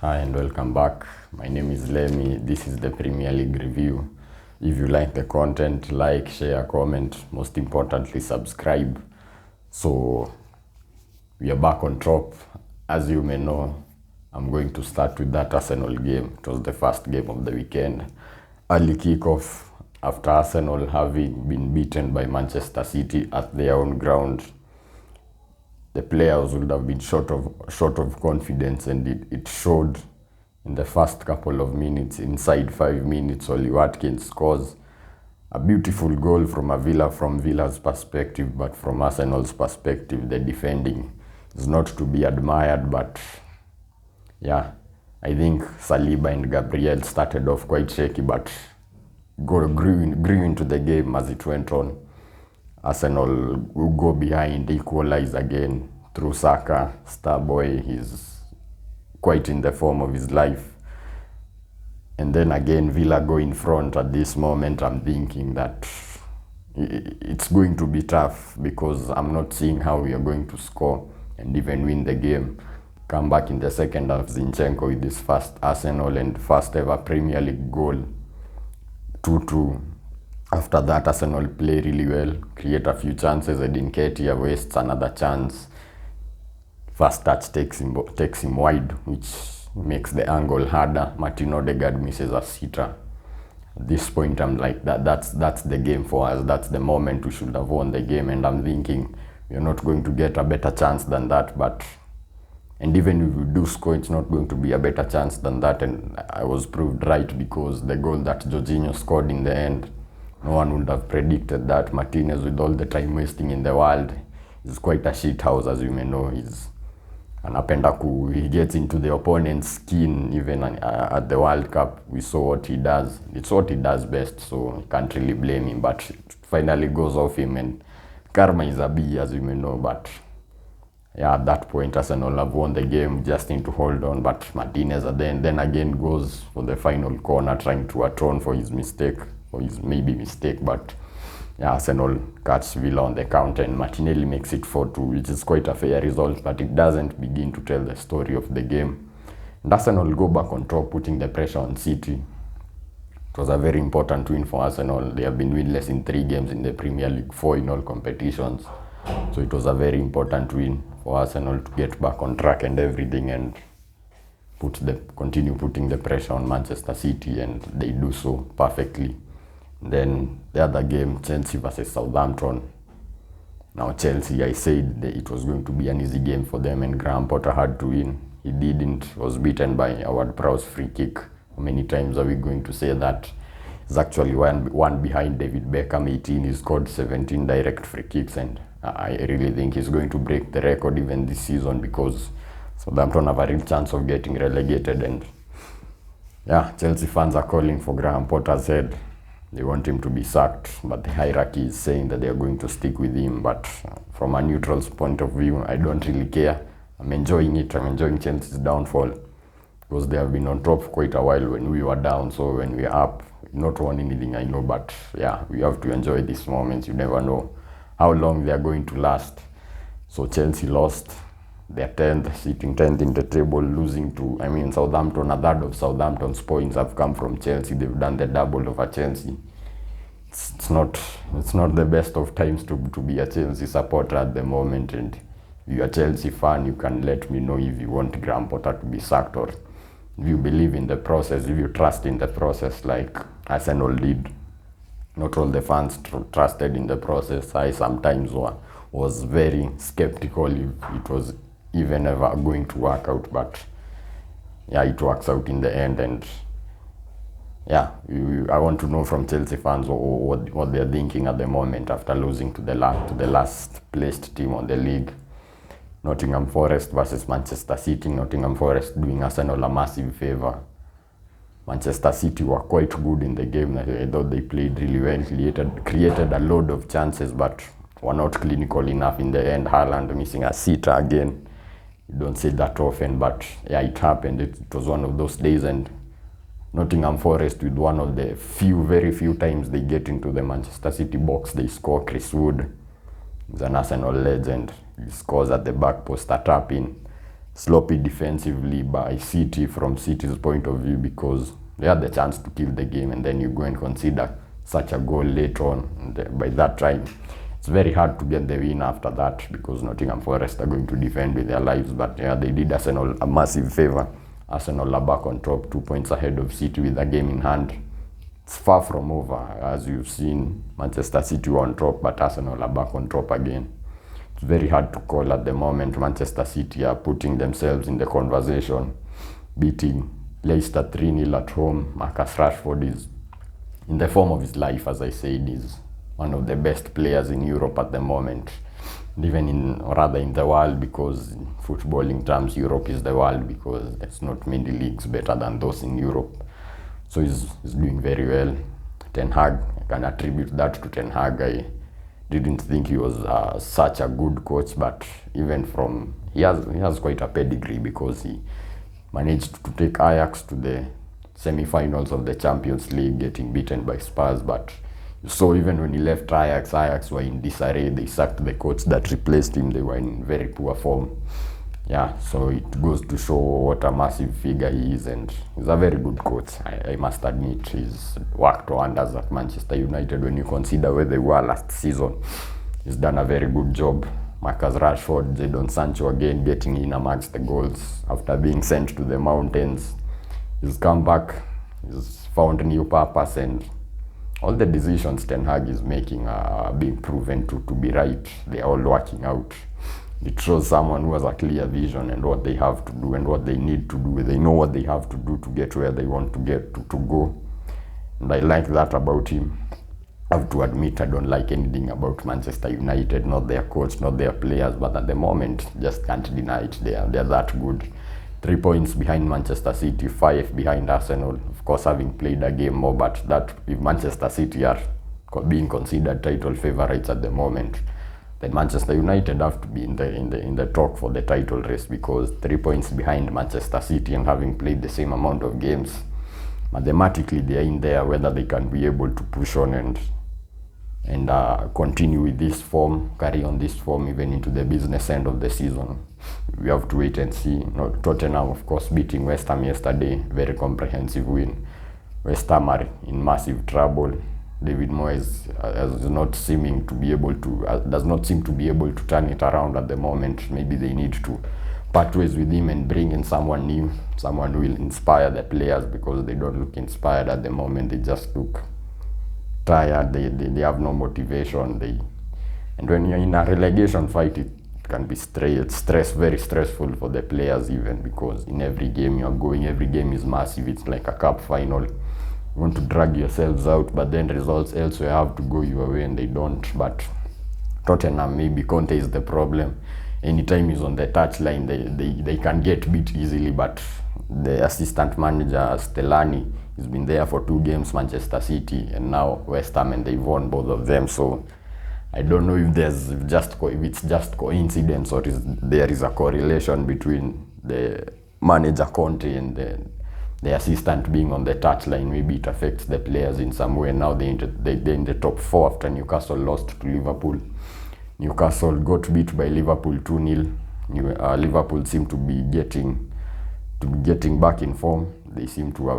Hi and welcome back. My name is Lemmy. This is the Premier League review. If you like the content, like, share, comment, most importantly subscribe. So we are back on top. As you may know, I'm going to start with that Arsenal game. It was the first game of the weekend. Early kickoff after Arsenal having been beaten by Manchester City at their own ground. The players would have been short of confidence, and it showed in the first couple of minutes. Inside 5 minutes, Oli Watkins scores a beautiful goal from Villa's perspective, but from Arsenal's perspective, the defending is not to be admired. But yeah, I think Saliba and Gabriel started off quite shaky, but grew into the game as it went on. Arsenal will go behind, equalize again through Saka. Starboy, he's quite in the form of his life. And then again, Villa go in front. At this moment, I'm thinking that it's going to be tough because I'm not seeing how we are going to score and even win the game. Come back in the second half, Zinchenko with his first Arsenal and first ever Premier League goal, 2-2. After that, Arsenal play really well, create a few chances. Edin Ketia wastes another chance. First touch takes him wide, which makes the angle harder. Martin Odegaard misses a sitter. At this point, I'm like, that's the game for us. That's the moment we should have won the game. And I'm thinking, we're not going to get a better chance than that. And even if we do score, it's not going to be a better chance than that. And I was proved right, because the goal that Jorginho scored in the end, no one would have predicted that. Martinez, with all the time wasting in the world, is quite a shit house, as you may know. He gets into the opponent's skin. Even at the World Cup, we saw what he does. It's what he does best, so you can't really blame him. But it finally goes off him, and karma is a bee, as you may know. But yeah, at that point, Arsenal have won the game, just need to hold on. But Martinez then again goes for the final corner, trying to atone for his mistake. Or his maybe mistake, but yeah, Arsenal catch Villa on the counter, and Martinelli makes it 4-2, which is quite a fair result, but it doesn't begin to tell the story of the game. And Arsenal go back on top, putting the pressure on City. It was a very important win for Arsenal. They have been winless in 3 games in the Premier League, 4 in all competitions. So it was a very important win for Arsenal to get back on track and everything, and continue putting the pressure on Manchester City, and they do so perfectly. Then the other game, Chelsea versus Southampton. Now Chelsea, I said that it was going to be an easy game for them, and Graham Potter had to win. He didn't. Was beaten by Ward-Prowse free kick. How many times are we going to say that? He's actually one behind David Beckham, 18. He scored 17 direct free kicks, and I really think he's going to break the record even this season, because Southampton have a real chance of getting relegated. And yeah, Chelsea fans are calling for Graham Potter's head. They want him to be sacked, but the hierarchy is saying that they are going to stick with him. But from a neutral's point of view, I don't really care. I'm enjoying it. I'm enjoying Chelsea's downfall, because they have been on top for quite a while when we were down. So when we are up, not won anything, I know, but yeah, we have to enjoy these moments. You never know how long they are going to last. So Chelsea lost. They're 10th, sitting 10th in the table, losing to, Southampton. A third of Southampton's points have come from Chelsea. They've done the double over Chelsea. It's not the best of times to be a Chelsea supporter at the moment. And if you're a Chelsea fan, you can let me know if you want Graham Potter to be sacked, or if you believe in the process, if you trust in the process like Arsenal did. Not all the fans trusted in the process. I sometimes was very skeptical if it was even ever going to work out, but yeah, it works out in the end. And yeah, I want to know from Chelsea fans what they're thinking at the moment after losing to the last placed team on the league. Nottingham Forest versus Manchester City. Nottingham Forest doing Arsenal a massive favor. Manchester City were quite good in the game. I thought they played really well, created a load of chances, but were not clinical enough in the end. Haaland missing a sitter again. You don't say that often, but yeah, it happened. It was one of those days. And Nottingham Forest, with one of the very few times they get into the Manchester City box, they score. Chris Wood, he's an Arsenal legend. He scores at the back post, a tap in. sloppy defensively by City from City's point of view, because they had the chance to kill the game and then you go and consider such a goal late on. And by that time, it's very hard to get the win after that, because Nottingham Forest are going to defend with their lives. But yeah, they did Arsenal a massive favour. Arsenal are back on top, 2 points ahead of City with the game in hand. It's far from over. As you've seen, Manchester City were on top, but Arsenal are back on top again. It's very hard to call at the moment. Manchester City are putting themselves in the conversation, beating Leicester 3-0 at home. Marcus Rashford is in the form of his life, as I said. He's one of the best players in Europe at the moment, even in the world, because in footballing terms, Europe is the world, because there's not many leagues better than those in Europe. So he's doing very well. Ten Hag, I can attribute that to Ten Hag. I didn't think he was such a good coach, but even he has quite a pedigree, because he managed to take Ajax to the semi-finals of the Champions League, getting beaten by Spurs. But so even when he left Ajax were in disarray. They sacked the coach that replaced him. They were in very poor form. Yeah, so it goes to show what a massive figure he is, and he's a very good coach. I must admit, he's worked wonders at Manchester United. When you consider where they were last season, he's done a very good job. Marcus Rashford, Jadon Sancho again getting in amongst the goals after being sent to the mountains. He's come back, he's found new purpose, and all the decisions Ten Hag is making are being proven to be right. They are all working out. It shows someone who has a clear vision and what they have to do and what they need to do. They know what they have to do to get where they want to get to go. And I like that about him. I have to admit, I don't like anything about Manchester United, not their coach, not their players, but at the moment, just can't deny it. They're that good. 3 points behind Manchester City, 5 behind Arsenal. Of course, having played a game more, but that if Manchester City are being considered title favourites at the moment, then Manchester United have to be in the talk for the title race, because 3 points behind Manchester City and having played the same amount of games, mathematically they are in there. Whether they can be able to push on and continue with this form, carry on this form even into the business end of the season, we have to wait and see. Tottenham, of course, beating West Ham yesterday, very comprehensive win. West Ham are in massive trouble. David Moyes does not seem to be able to turn it around at the moment. Maybe they need to part ways with him and bring in someone new, someone who will inspire the players, because they don't look inspired at the moment. They just look tired. They have no motivation. And when you're in a relegation fight, it can be very stressful for the players, even because in every game you're going, every game is massive. It's like a cup final. You want to drag yourselves out, but then results elsewhere have to go your way, and they don't. But Tottenham, maybe Conte is the problem. Anytime he's on the touchline, they can get beat easily. But the assistant manager, Stellani, he's been there for 2 games, Manchester City and now West Ham, and they've won both of them. So I don't know if it's just coincidence, or there is a correlation between the manager Conte and the assistant being on the touchline. Maybe it affects the players in some way. Now they're in the top 4 after Newcastle lost to Liverpool. Newcastle got beat by Liverpool 2-0. Liverpool seem to be getting back in form. They seem to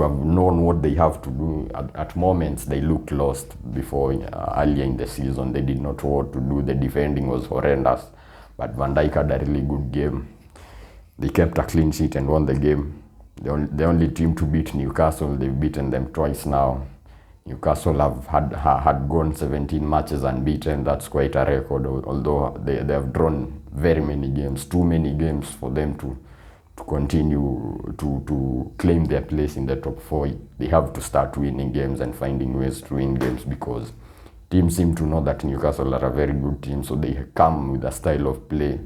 have known what they have to do. At moments they looked lost before. Earlier in the season they did not know what to do. The defending was horrendous, but Van Dijk had a really good game. They kept a clean sheet and won the game. The only team to beat Newcastle. They've beaten them twice now. Newcastle have had gone 17 matches unbeaten. That's quite a record, although they have drawn very many games, too many games for them to continue to claim their place in the top 4. They have to start winning games and finding ways to win games, because teams seem to know that Newcastle are a very good team, so they come with a style of play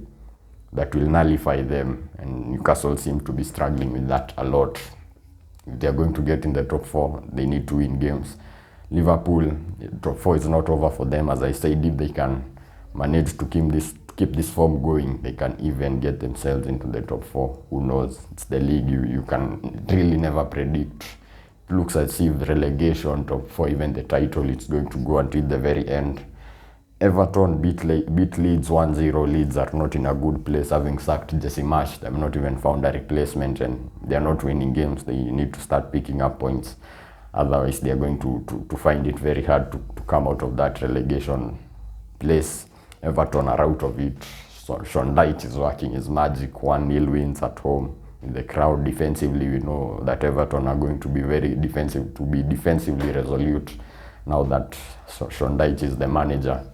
that will nullify them, and Newcastle seem to be struggling with that a lot. If they are going to get in the top 4, they need to win games. Liverpool, top 4 is not over for them. As I said, if they can manage to keep this form going, they can even get themselves into the top 4. Who knows? It's the league. You can really never predict. It looks as if relegation, top 4, even the title, it's going to go until the very end. Everton beat Leeds 1-0. Leeds are not in a good place, having sacked Jesse Marsh. They've not even found a replacement, and they are not winning games. They need to start picking up points. Otherwise, they are going to find it very hard to come out of that relegation place. Everton are out of it. So Sean Dyche is working his magic. 1-0 wins at home. In the crowd, defensively, we know that Everton are going to be very defensive, to be defensively resolute. Now that Sean Dyche is the manager.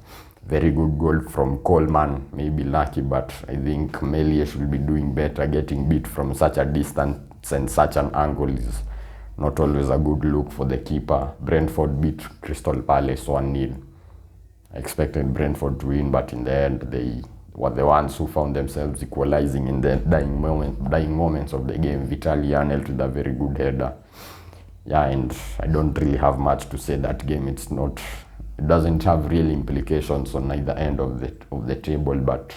Very good goal from Coleman, maybe lucky, but I think Melia should be doing better. Getting beat from such a distance and such an angle is not always a good look for the keeper. Brentford beat Crystal Palace 1-0. I expected Brentford to win, but in the end, they were the ones who found themselves equalizing in the dying moments of the game. Vitaly Anel with a very good header. Yeah, and I don't really have much to say that game. It doesn't have real implications on either end of the table, but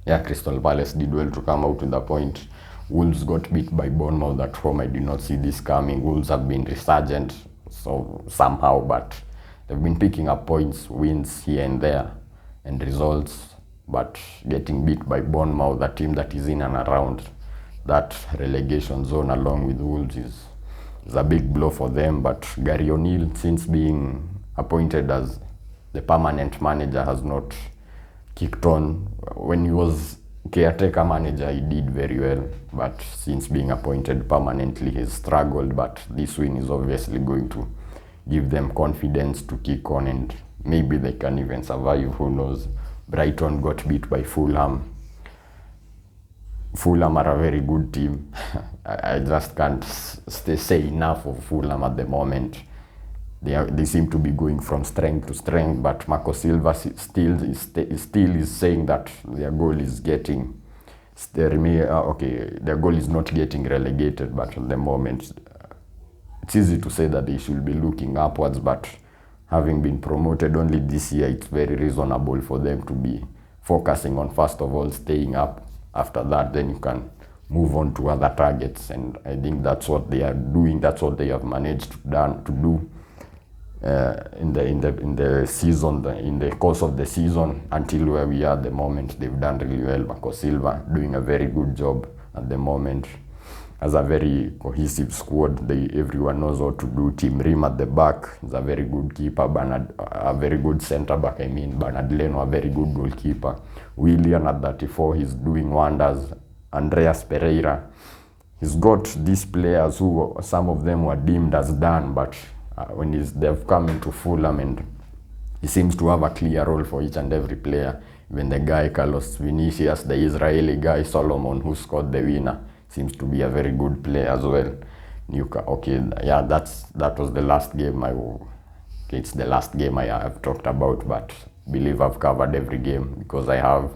yeah, Crystal Palace did well to come out with a point. Wolves got beat by Bournemouth at home. I did not see this coming. Wolves have been resurgent so somehow, but they've been picking up points, wins here and there, and results. But getting beat by Bournemouth, a team that is in and around that relegation zone along with Wolves, is a big blow for them. But Gary O'Neill, since being appointed as the permanent manager, has not kicked on. When he was caretaker manager, he did very well, but since being appointed permanently, he's struggled. But this win is obviously going to give them confidence to kick on, and maybe they can even survive, who knows. Brighton got beat by Fulham. Fulham are a very good team. I just can't say enough of Fulham at the moment. They seem to be going from strength to strength, but Marco Silva still is saying that their goal is getting, their goal is not getting relegated, but at the moment it's easy to say that they should be looking upwards, but having been promoted only this year, it's very reasonable for them to be focusing on, first of all, staying up. After that, then you can move on to other targets, and I think that's what they are doing. That's what they have managed to do in the season, in the course of the season, until where we are at the moment. They've done really well. Marco Silva doing a very good job at the moment. As a very cohesive squad, everyone knows what to do. Tim Ream at the back is a very good keeper. A very good centre back. Bernard Leno, a very good goalkeeper. Willian at 34, he's doing wonders. Andreas Pereira, he's got these players who some of them were deemed as done, but when they've come into Fulham, and he seems to have a clear role for each and every player. Even the guy Carlos Vinicius, the Israeli guy Solomon, who scored the winner, seems to be a very good player as well. That was the last game it's the last game I have talked about, but I believe I've covered every game because I have.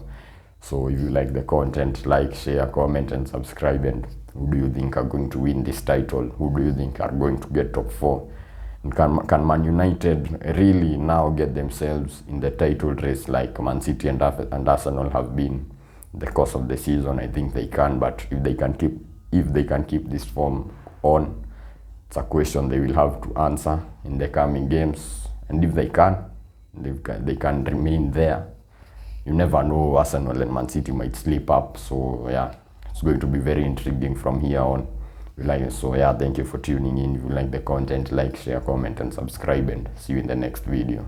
So if you like the content, like, share, comment, and subscribe. And who do you think are going to win this title? Who do you think are going to get top 4? And can Man United really now get themselves in the title race like Man City and Arsenal have been in the course of the season? I think they can, but if they can keep this form on, it's a question they will have to answer in the coming games. And if they can remain there. You never know, Arsenal and Man City might slip up. So yeah, it's going to be very intriguing from here on. Thank you for tuning in. If you like the content, like, share, comment, and subscribe, and see you in the next video.